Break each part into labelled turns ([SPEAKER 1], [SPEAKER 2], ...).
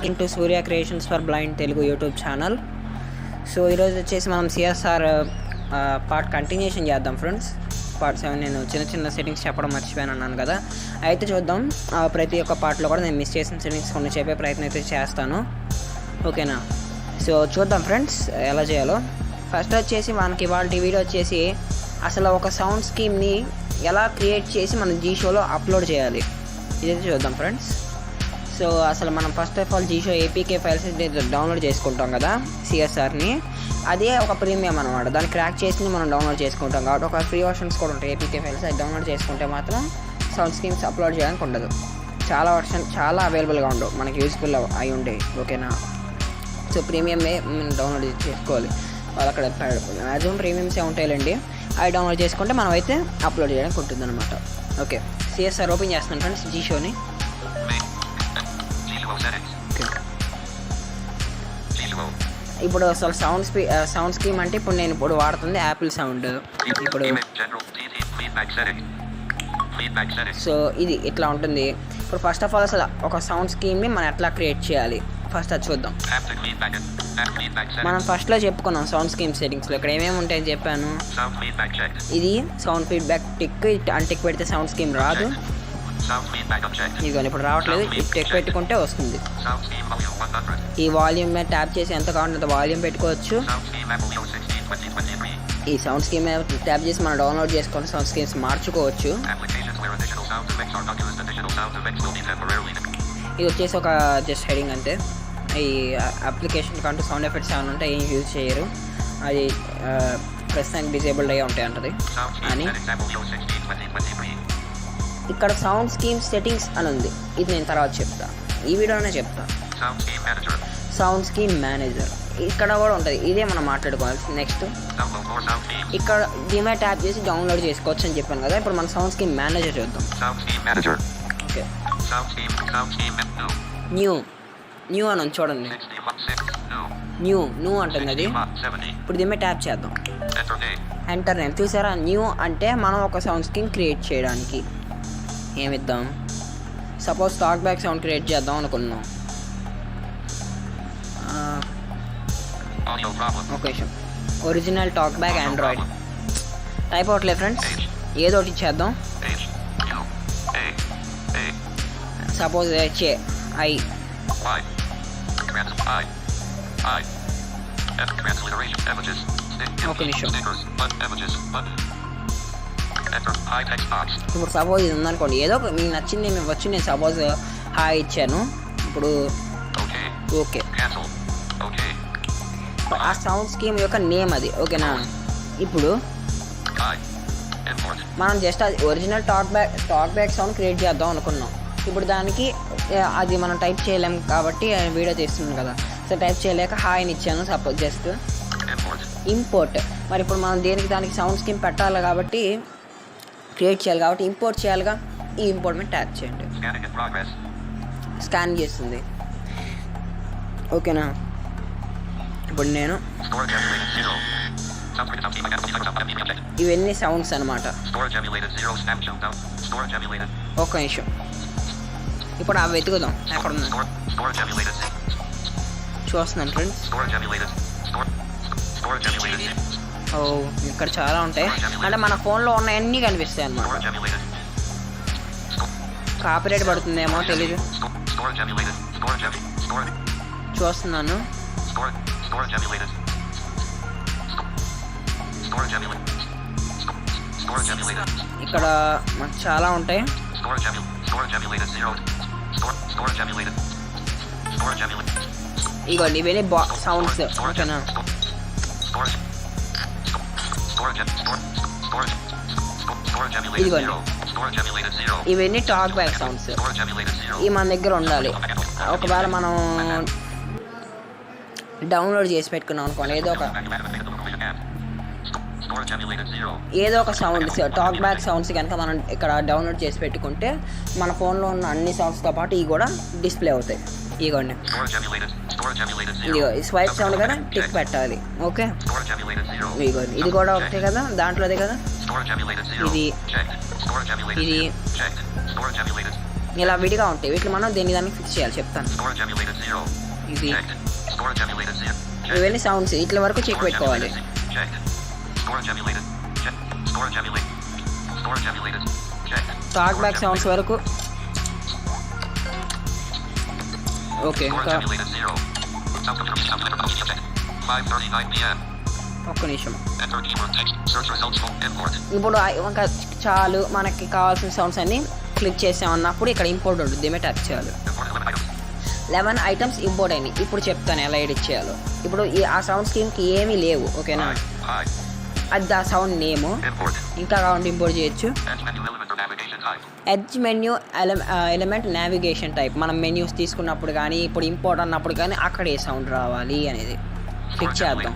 [SPEAKER 1] Into Surya creations for blind Telugu YouTube channel. So ఈరోజు వచ్చేసి మనం సిఎస్ఆర్ పార్ట్ కంటిన్యూషన్ చేద్దాం ఫ్రెండ్స్. పార్ట్ 7 నేను చిన్న సెట్టింగ్స్ చెప్పడం మర్చిపోయాను అన్నాను కదా, అయితే చూద్దాం. ప్రతి ఒక్క పార్ట్లో కూడా నేను మిస్ చేసిన సెట్టింగ్స్ కొన్ని చెప్పే ప్రయత్నం అయితే చేస్తాను, ఓకేనా? సో చూద్దాం ఫ్రెండ్స్ ఎలా చేయాలో. ఫస్ట్ వచ్చేసి మనకి ఇవాళ వీడియో వచ్చేసి అసలు ఒక సౌండ్ స్కీమ్ని ఎలా క్రియేట్ చేసి మనం జీషోలో అప్లోడ్ చేయాలి, ఇదైతే చూద్దాం ఫ్రెండ్స్. సో అసలు మనం ఫస్ట్ ఆఫ్ ఆల్ జీషో ఏపీకే ఫైల్స్ డౌన్లోడ్ చేసుకుంటాం కదా సిఎస్ఆర్ని, అదే ఒక ప్రీమియం అనమాట. దాన్ని క్రాక్ చేసి మనం డౌన్లోడ్ చేసుకుంటాం కాబట్టి ఒక ఫ్రీ వర్షన్స్ కూడా ఉంటాయి ఏపీకే ఫైల్స్. అది డౌన్లోడ్ చేసుకుంటే మాత్రం సౌండ్ స్కీమ్స్ అప్లోడ్ చేయడానికి ఉండదు. చాలా అవైలబుల్గా ఉండవు, మనకి యూస్ఫుల్ అయి ఉండేవి, ఓకేనా? సో ప్రీమియమే డౌన్లోడ్ చేసుకోవాలి. వాళ్ళు అక్కడ మ్యాక్సిమం ప్రీమియమ్సే ఉంటాయిలేండి. అవి డౌన్లోడ్ చేసుకుంటే మనం అయితే అప్లోడ్ చేయడానికి ఉంటుంది అనమాట. ఓకే, సిఎస్ఆర్ ఓపెన్ చేస్తున్నాను ఫ్రెండ్స్ జీషోని. ఇప్పుడు అసలు సౌండ్ స్కీమ్ అంటే ఇప్పుడు నేను వాడుతుంది యాపిల్ సౌండ్. ఇప్పుడు సో ఇది ఇట్లా ఉంటుంది. ఇప్పుడు ఫస్ట్ ఆఫ్ ఆల్ అసలు ఒక సౌండ్ స్కీమ్ని మనం ఎట్లా క్రియేట్ చేయాలి ఫస్ట్ అది చూద్దాం. మనం ఫస్ట్లో చెప్పుకున్నాం సౌండ్ స్కీమ్ సెట్టింగ్స్లో ఇక్కడ ఏమేమి ఉంటాయని చెప్పాను. ఇది సౌండ్ ఫీడ్బ్యాక్ టిక్, అన్టిక్ పెడితే సౌండ్ స్కీమ్ రాదు. ఇదిగో ఇప్పుడు రావట్లేదు, టిక్ పెట్టుకుంటే వస్తుంది. ఈ వాల్యూమ్ మీద ట్యాప్ చేసి ఎంత కావాలంటే అంత వాల్యూమ్ పెట్టుకోవచ్చు. ఈ సౌండ్ స్కీమ్ మీద ట్యాప్ చేసి మనం డౌన్లోడ్ చేసుకొని సౌండ్ స్కీమ్స్ మార్చుకోవచ్చు. ఇది వచ్చేసి ఒక జస్ట్ హెడింగ్ అంతే. ఈ అప్లికేషన్ కంటూ సౌండ్ ఎఫెక్ట్స్ ఏమైనా ఉంటే ఏం యూజ్ చేయరు, అది ప్రస్తుతానికి డిజేబుల్డ్ అయ్యి ఉంటాయి అంటది అని. ఇక్కడ సౌండ్ స్కీమ్ సెట్టింగ్స్ అని ఉంది, ఇది నేను తర్వాత చెప్తా, ఈ వీడియోనే చెప్తా. సౌండ్ స్కీమ్ మేనేజర్ ఇక్కడ కూడా ఉంటుంది, ఇదే మనం మాట్లాడుకోవాలి. నెక్స్ట్ ఇక్కడ దీమే ట్యాప్ చేసి డౌన్లోడ్ చేసుకోవచ్చు అని చెప్పాను కదా. ఇప్పుడు మన సౌండ్ స్కీమ్ మేనేజర్ చూద్దాం. ఓకే, న్యూ అని చూడండి, న్యూ అంటుంది అది. ఇప్పుడు దీమే ట్యాప్ చేద్దాం, ఎంటర్ నేమ్. చూసారా, న్యూ అంటే మనం ఒక సౌండ్ స్కీమ్ క్రియేట్ చేయడానికి ఏమిద్దాం. Suppose talk back sound create చేద్దాం అనుకున్నాం. Okay, original talk back Android type అవట్లే ఫ్రెండ్స్, ఏదో ఒకటి ఇచ్చేద్దాం. సపోజ్ ఐ ఒక నిమిషం. ఇప్పుడు సపోజ్ ఇది ఉందనుకోండి, ఏదో మీకు నచ్చింది మేము వచ్చి నేను సపోజ్ హాయ్ ఇచ్చాను. ఇప్పుడు ఓకే, ఆ సౌండ్ స్కీమ్ యొక్క నేమ్ అది, ఓకేనా? ఇప్పుడు మనం జస్ట్ అది original talk back sound create చేద్దాం అనుకున్నాం. ఇప్పుడు దానికి అది మనం టైప్ చేయలేం కాబట్టి వీడియో తీస్తున్నాం కదా, సో టైప్ చేయలేక హాయ్ అని ఇచ్చాను. Suppose just import. మరి ఇప్పుడు మనం దానికి సౌండ్ స్కీమ్ పెట్టాలి కాబట్టి, క్రియేట్ చేయాలి కాబట్టి ఇంపోర్ట్ చేయాలిగా. ఈ ఇంపోర్ట్ మీద ట్యాప్ చేయండి, స్కాన్ చేస్తుంది, ఓకేనా? ఇప్పుడు నేను ఇవన్నీ సౌండ్స్ అనమాట. ఒక నిమిషం, ఇప్పుడు అవి వెతుకుదాం ఎక్కడ ఉన్నా. చూస్తున్నాను ఫ్రెండ్స్, ఓ ఇక్కడ చాలా ఉంటాయి, అంటే మన ఫోన్లో ఉన్నవన్నీ కనిపిస్తాయి అన్నమాట. కాపీరైట్ పడుతుందేమో తెలీదు, చూస్తున్నాను. ఇక్కడ మనకు చాలా ఉంటాయి. ఇగోండి ఇవన్నీ సౌండ్స్, ఓకేనా? ఇదిగోండి ఇవన్నీ టాక్ బ్యాక్ సౌండ్స్, ఇవి మన దగ్గర ఉండాలి. ఒకవేళ మనం డౌన్లోడ్ చేసి పెట్టుకున్నాం అనుకోండి, ఏదో ఒక సౌండ్ టాక్ బ్యాక్ సౌండ్స్ కనుక మనం ఇక్కడ డౌన్లోడ్ చేసి పెట్టుకుంటే మన ఫోన్లో ఉన్న అన్ని సౌండ్స్తో పాటు ఇవి కూడా డిస్ప్లే అవుతాయి. ఇదిగోండి, ఇదిగో ఈ స్వైప్ సౌండ్ కదా టిక్ పెట్టాలి, ఓకే? ఇదిగోండి ఇది కూడా ఒకటే కదా, దాంట్లోదే కదా. ఇది ఇలా విడిగా ఉంటాయి. వీటిని మనం దేని దానికి ఫిక్స్ చేయాలి చెప్తాను. ఇది ఇవన్నీ సౌండ్స్ ఇట్ల వరకు చెక్ పెట్టుకోవాలి. టాక్ బ్యాక్ సౌండ్స్ వరకు ఓకే. ఇంకా ఒక్క నిమిషం. ఇప్పుడు ఇంకా చాలు మనకి కావాల్సిన సౌండ్స్ అన్ని క్లిక్ చేసామన్నప్పుడు ఇక్కడ ఇంపోర్ట్ ఉంటుంది. దీమే టచ్ చేయాలి. 11 ఐటమ్స్ ఇంపోర్ట్ అయినాయి. ఇప్పుడు చెప్తాను ఎలా ఎడిట్ చేయాలో. ఇప్పుడు ఆ సౌండ్ స్కీమ్కి ఏమీ లేవు ఓకేనా. అది ఆ సౌండ్ నేము. ఇంకా కావాలంటే ఇంపోర్ట్ చేయొచ్చు. Edge menu element navigation type. మనం మెన్యూస్ తీసుకున్నప్పుడు కానీ ఇప్పుడు ఇంపోర్ట్ అన్నప్పుడు కానీ అక్కడ ఏ సౌండ్ రావాలి అనేది క్లిక్ చేద్దాం.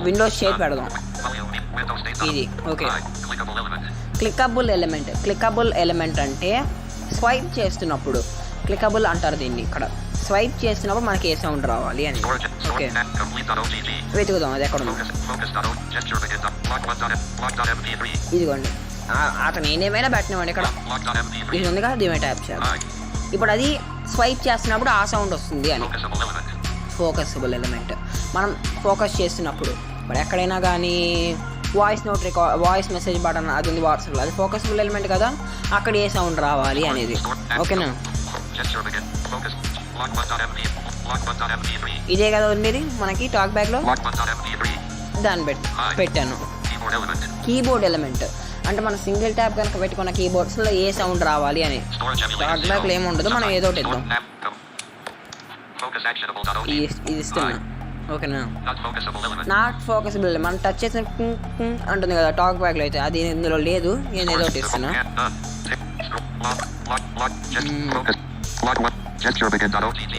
[SPEAKER 1] విండోస్ షేప్ పెడదాం. ఇది ఓకే. క్లికబుల్ ఎలిమెంట్ అంటే స్వైప్ చేస్తున్నప్పుడు క్లికబుల్ అంటారు దీన్ని. ఇక్కడ స్వైప్ చేస్తున్నప్పుడు మనకి ఏ సౌండ్ రావాలి అని ఓకే వెతుకుదాం. అది ఎక్కడ ఉంది? ఇదిగోండి. అతను ఏదేమైనా పెట్టినామండి. ఇక్కడ ఇది ఉంది కదా, దీని ట్యాప్ చేయాలి. ఇప్పుడు అది స్వైప్ చేస్తున్నప్పుడు ఆ సౌండ్ వస్తుంది అని. ఫోకసబుల్ ఎలిమెంట్ మనం ఫోకస్ చేస్తున్నప్పుడు ఇప్పుడు ఎక్కడైనా కానీ వాయిస్ మెసేజ్ బటన్ అది ఉంది వాట్సాప్లో, అది ఫోకసబుల్ ఎలిమెంట్ కదా, అక్కడ ఏ సౌండ్ రావాలి అనేది ఓకేనా. ఇదే కదా ఉండేది మనకి టాక్ బ్యాక్లో. దాన్ని పెట్టాను. కీబోర్డ్ ఎలిమెంట్ అంటే మన సింగిల్ ట్యాప్ కనుక పెట్టుకున్న కీబోర్డ్స్లో ఏ సౌండ్ రావాలి అని. టాక్ బ్యాక్లో ఏముండదు, మనం ఏదో ఒకటి ఇద్దాం. ఇది ఇస్తున్నా ఓకేనా. నాట్ ఫోకసబుల్ మనం టచ్ చేసిన అంటుంది కదా టాక్ బ్యాక్లో, అయితే అది ఇందులో లేదు. నేను ఏదో ఒకటి ఇస్తున్నా.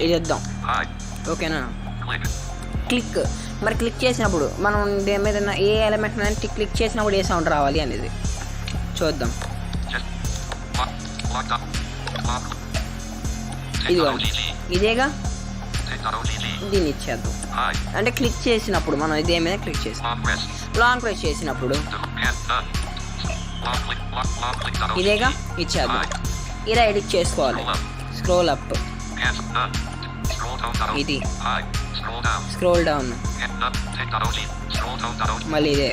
[SPEAKER 1] ఇది ఇద్దాం ఓకేనా. క్లిక్ మరి క్లిక్ చేసినప్పుడు మనం దేని మీద ఏ ఎలిమెంట్ అనేది క్లిక్ చేసినప్పుడు ఏ సౌండ్ రావాలి అనేది చూద్దాం. ఇదిగోండి ఇదేగా, దీన్ని ఇచ్చేద్దాం. అంటే క్లిక్ చేసినప్పుడు మనం ఇదే మీద క్లిక్ చేసి లాంగ్ ప్రెస్ చేసినప్పుడు ఇదేగా ఇచ్చేద్దాం. ఇలా ఎడిట్ చేసుకోవాలి. స్క్రోల్ అప్, ఇది స్క్రోల్ డౌన్, మళ్ళీ ఇదే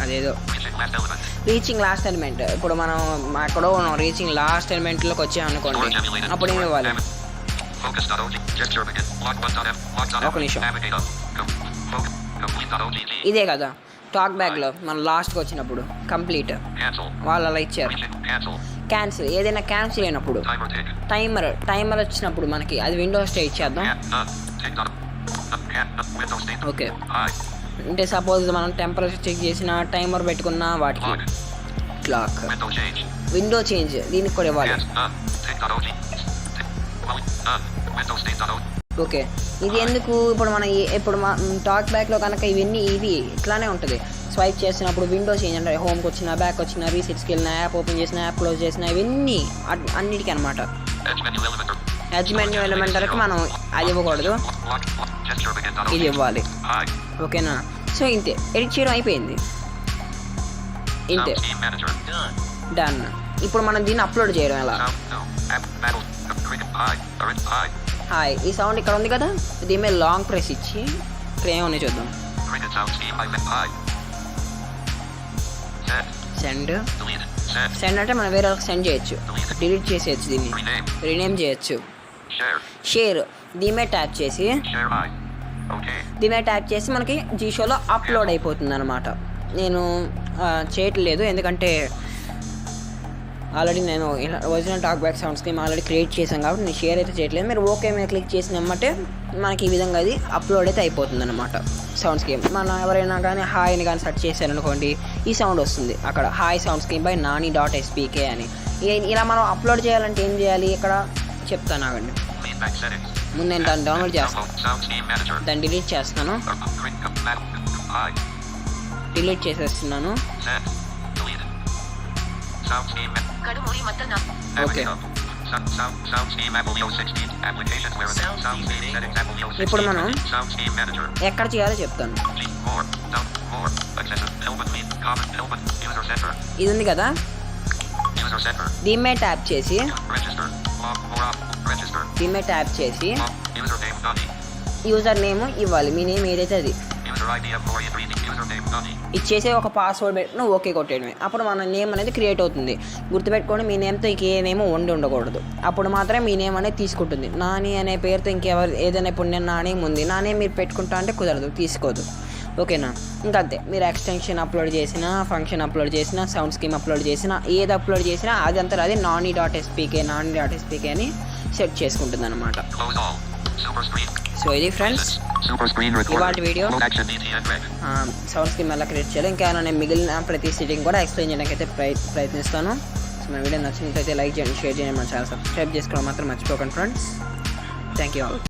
[SPEAKER 1] అదేదో రీచింగ్ లాస్ట్ ఎలిమెంట్. ఇప్పుడు మనం ఎక్కడో ఉన్నాం, రీచింగ్ లాస్ట్ ఎలిమెంట్లోకి వచ్చామనుకోండి, అప్పుడు ఏమి ఇవ్వాలి? ఒక నిమిషం. ఇదే కదా టాక్ బ్యాక్లో మనం లాస్ట్కి వచ్చినప్పుడు కంప్లీట్ వాళ్ళు అలా ఇచ్చారు. క్యాన్సిల్ ఏదైనా క్యాన్సిల్ అయినప్పుడు టైమర్ వచ్చినప్పుడు మనకి అది విండోస్ స్టే ఇచ్చేద్దాం ఓకే. అంటే సపోజ్ మనం టెంపరేచర్ చెక్ చేసిన టైమర్ పెట్టుకున్న వాటికి క్లాక్ విండో చేంజ్ దీనికి కూడా ఇవ్వాలి ఓకే. ఇది ఎందుకు ఇప్పుడు మన టాక్ బ్యాక్లో కనుక ఇవి ఇట్లానే ఉంటుంది. స్వైప్ చేసినప్పుడు విండో చేంజ్ అంటే హోమ్కి వచ్చిన బ్యాక్ వచ్చిన రీసెట్స్కి వెళ్ళిన యాప్ ఓపెన్ చేసిన యాప్ క్లోజ్ చేసిన ఇవన్నీ అన్నిటికీ అనమాట. ఎడ్జ్ మెన్యూ ఎలిమెంటర్కి మనం అది ఇవ్వకూడదు, ఇది ఇవ్వాలి ఓకేనా. సో ఇంతే, ఎడిట్ చేయడం అయిపోయింది. ఇంతే డన్. ఇప్పుడు మనం దీన్ని అప్లోడ్ చేయడం ఎలా? హాయ్ ఈ సౌండ్ ఇక్కడ ఉంది కదా, దీని మీద లాంగ్ ప్రెస్ ఇచ్చి ఇక్కడ ఏమన్నా చూద్దాం. సెండ్ అంటే మనం వేరే వాళ్ళకి సెండ్ చేయొచ్చు, డిలీట్ చేసేయచ్చు, దీన్ని రీనేమ్ చేయొచ్చు. షేర్ దీని మీద ట్యాప్ చేసి మనకి జీషోలో అప్లోడ్ అయిపోతుంది అనమాట. నేను చేయట్లేదు ఎందుకంటే ఆల్రెడీ నేను original talk back sound scream already create చేశాను కాబట్టి నేను షేర్ అయితే చేయట్లేదు. మీరు ఓకే మీద క్లిక్ చేసినమ్మంటే మనకి ఈ విధంగా అది అప్లోడ్ అయితే అయిపోతుంది అనమాట సౌండ్ స్క్రీమ్. మనం ఎవరైనా కానీ హాయ్ని కానీ సెర్చ్ చేశారనుకోండి, ఈ సౌండ్ వస్తుంది అక్కడ, hi sound scream by nani.spk అని. ఇలా మనం అప్లోడ్ చేయాలంటే ఏం చేయాలి ఇక్కడ చెప్తాను ఆగండి. ముందు నేను దాన్ని డౌన్లోడ్ చేస్తాను, దాన్ని డిలీట్ చేస్తాను, డిలీట్ చేసేస్తున్నాను ఓకే. ఇప్పుడు మనం ఎక్కడ చేయాలో చెప్తాను.
[SPEAKER 2] More. Accessible. Help me. Comment. Help. User center.
[SPEAKER 1] ఇది ఉంది కదా,
[SPEAKER 2] User center.
[SPEAKER 1] దీని మీద ట్యాప్ చేసి
[SPEAKER 2] Register. Log. More up. Register.
[SPEAKER 1] దీని మీద ట్యాప్ చేసి
[SPEAKER 2] Username Nani.
[SPEAKER 1] యూజర్ నేమ్ ఇవ్వాలి, మీ నేమ్ ఏదైతే అది
[SPEAKER 2] User ID of Gloria Breeding. Username Nani.
[SPEAKER 1] ఇచ్చేసి ఒక పాస్వర్డ్ పెట్టుకుని ఓకే కొట్టేయడమే. అప్పుడు మన నేమ్ అనేది క్రియేట్ అవుతుంది. గుర్తుపెట్టుకొని మీ నేమ్తో ఇంక ఏ నేమ్ ఉండకూడదు. అప్పుడు మాత్రమే మీ నేమ్ అనేది తీసుకుంటుంది. నాని అనే పేరుతో ఇంకెవరు ఏదైనా ఇప్పుడు నేను నా నేమ్ ఉంది, నా నేమ్ మీరు పెట్టుకుంటా అంటే కుదరదు, తీసుకోదు. ఓకేనా? ఇంకంతే. మీరు ఎక్స్టెన్షన్ అప్లోడ్ చేసినా, ఫంక్షన్ అప్లోడ్ చేసినా, సౌండ్ స్కీమ్ అప్లోడ్ చేసినా, ఏది అప్లోడ్ చేసినా అదంతా అది nani.spk అని సెట్ చేసుకుంటుంది అనమాట.
[SPEAKER 2] Close all. Super screen.
[SPEAKER 1] So ఇది ఫ్రెండ్స్
[SPEAKER 2] Super screen recorder.
[SPEAKER 1] ఇవాళ video.
[SPEAKER 2] Load action DTN red.
[SPEAKER 1] Sound scheme ఎలా క్రియేట్ చేయాలి, ఇంకా నేను మిగిలిన ప్రతి సెట్టింగ్ కూడా ఎక్స్ప్లెయిన్ చేయడానికి అయితే ప్రయత్నిస్తాను. సో మన వీడియో నచ్చినట్లయితే లైక్ చేయండి, షేర్ చేయండి, మన ఛానల్ సబ్స్క్రైబ్ చేసుకోవడం మాత్రం మర్చిపోకండి ఫ్రెండ్స్. Thank you all.